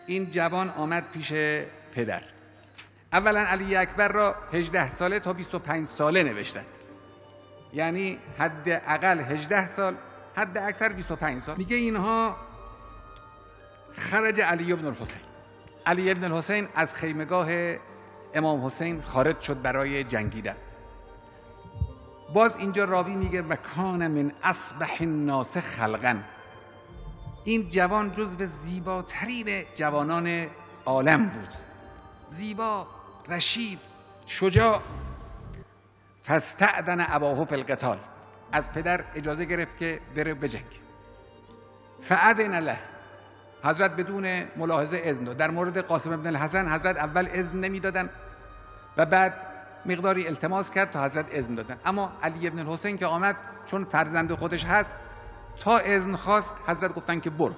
این جوان آمد پیش پدر. اولا علی اکبر را 18 ساله تا 25 ساله نوشتند، یعنی حد اقل 18 سال، حد اکثر 25 سال. میگه اینها خرج علی ابن الحسین. علی ابن الحسین از خیمگاه امام حسین خارج شد برای جنگیدن. باز اینجا راوی میگه و کان من اصبح الناس خلقا. این جوان جزو زیباترین جوانان عالم بود، زیبا، رشید، شجاع. فاستأذن اباه فی القتال. از پدر اجازه گرفت که بره بجنگ. فاذن له. حضرت بدون ملاحظه اذن داد. در مورد قاسم ابن الحسن حضرت اول اذن نمیدادن و بعد مقداری التماس کرد تا حضرت اذن دادن، اما علی ابن الحسین که آمد چون فرزند خودش هست تا اذن خواست حضرت گفتن که برو.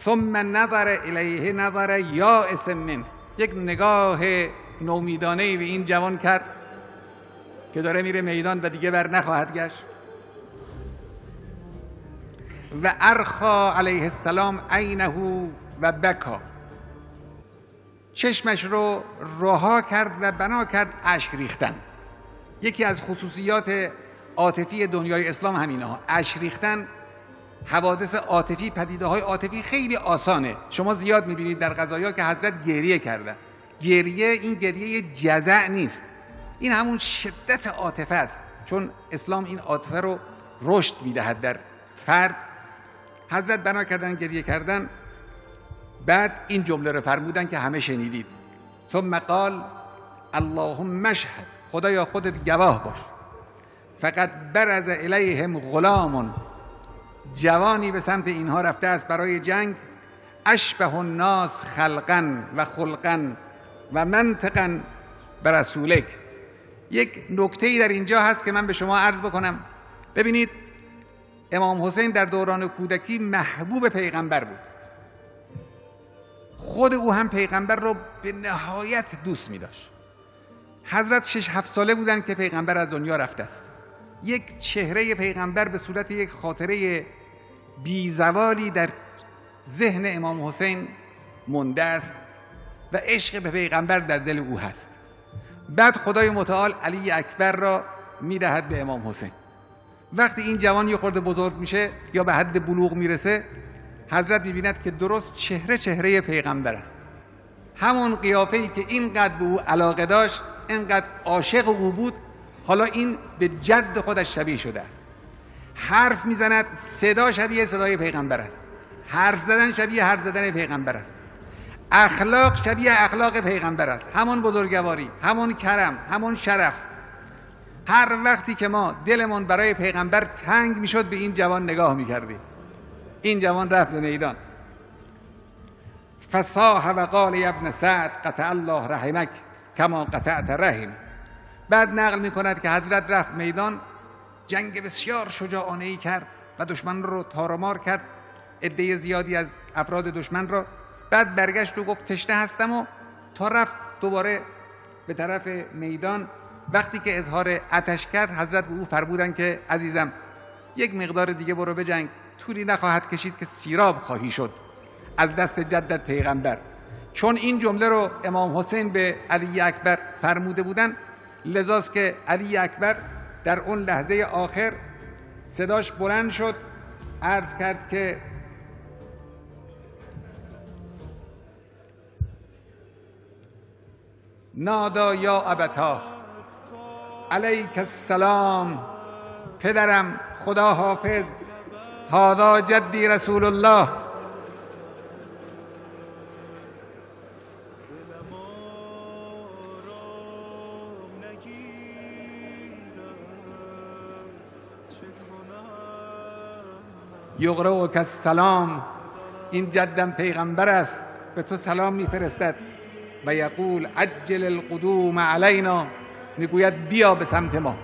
ثم نظر الیه نظر یائس منه. یک نگاه نومیدانه‌ای به این جوان کرد که داره میره میدان و دیگه بر نخواهد گشت. و ارخا علیه السلام عینه و بکا. چشمش رو رها کرد و بنا کرد اشک ریختن. یکی از خصوصیات عاطفی دنیای اسلام همینه ها، اشک ریختن. حوادث عاطفی، پدیده های عاطفی خیلی آسانه. شما زیاد میبینید در قضایا که حضرت گریه کردن. گریه، این گریه جزع نیست، این همون شدت عاطفه است، چون اسلام این عاطفه رو رشد میدهد در فرد. حضرت بنا کردن گریه کردن. بعد این جمله رو فرمودن که همه شنیدید. ثم قال اللهم اشهد. خدایا خودت گواه باش. فقط برز الیهم غلام. جوانی به سمت اینها رفته است برای جنگ. اشبه الناس خلقا و خلقا و منطقا برسولک. یک نکته‌ای در اینجا هست که من به شما عرض بکنم. ببینید، امام حسین در دوران کودکی محبوب پیغمبر بود. خود او هم پیغمبر رو به نهایت دوست می داشت. حضرت 6-7 ساله بودن که پیغمبر از دنیا رفته است. یک چهره پیغمبر به صورت یک خاطره بیزوالی در ذهن امام حسین مونده است و عشق به پیغمبر در دل او هست. بعد خدای متعال علی اکبر را می دهد به امام حسین. وقتی این جوان یه خورده بزرگ میشه یا به حد بلوغ میرسه، حضرت میبیند که درست چهره پیغمبر است. همون قیافه‌ای که اینقدر به او علاقه داشت، اینقدر عاشق او بود، حالا این به جد خودش شبیه شده است. حرف میزند، صدا شبیه صدای پیغمبر است. حرف زدن شبیه حرف زدن پیغمبر است. اخلاق شبیه اخلاق پیغمبر است. همون بزرگواری، همون کرم، همون شرف. هر وقتی که ما دلمون برای پیغمبر تنگ میشد به این جوان نگاه میکردیم. این جوان رفت به میدان. فصاح و قال یا ابن سعد قطع الله رحمک کما قطعت رحم. بعد نقل میکند که حضرت رفت میدان، جنگ بسیار شجاعانه‌ای کرد و دشمن رو تارمار کرد، عده زیادی از افراد دشمن را. بعد برگشت و گفت تشنه هستم و تا رفت دوباره به طرف میدان. وقتی که اظهار عطش کرد، حضرت به او فرمودن که عزیزم یک مقدار دیگه برو بجنگ، طولی نخواهد کشید که سیراب خواهی شد از دست جدت پیغمبر. چون این جمله رو امام حسین به علی اکبر فرموده بودن، لذاست که علی اکبر در اون لحظه آخر صداش بلند شد، عرض کرد که نادا یا ابتا علیک السلام. پدرم خدا حافظ، هذا جدی رسول الله. یقرؤک السلام. این جدم پیغمبر است، به تو سلام میفرستد. و یقول عجل القدوم علینا. میگوید بیا به سمت ما.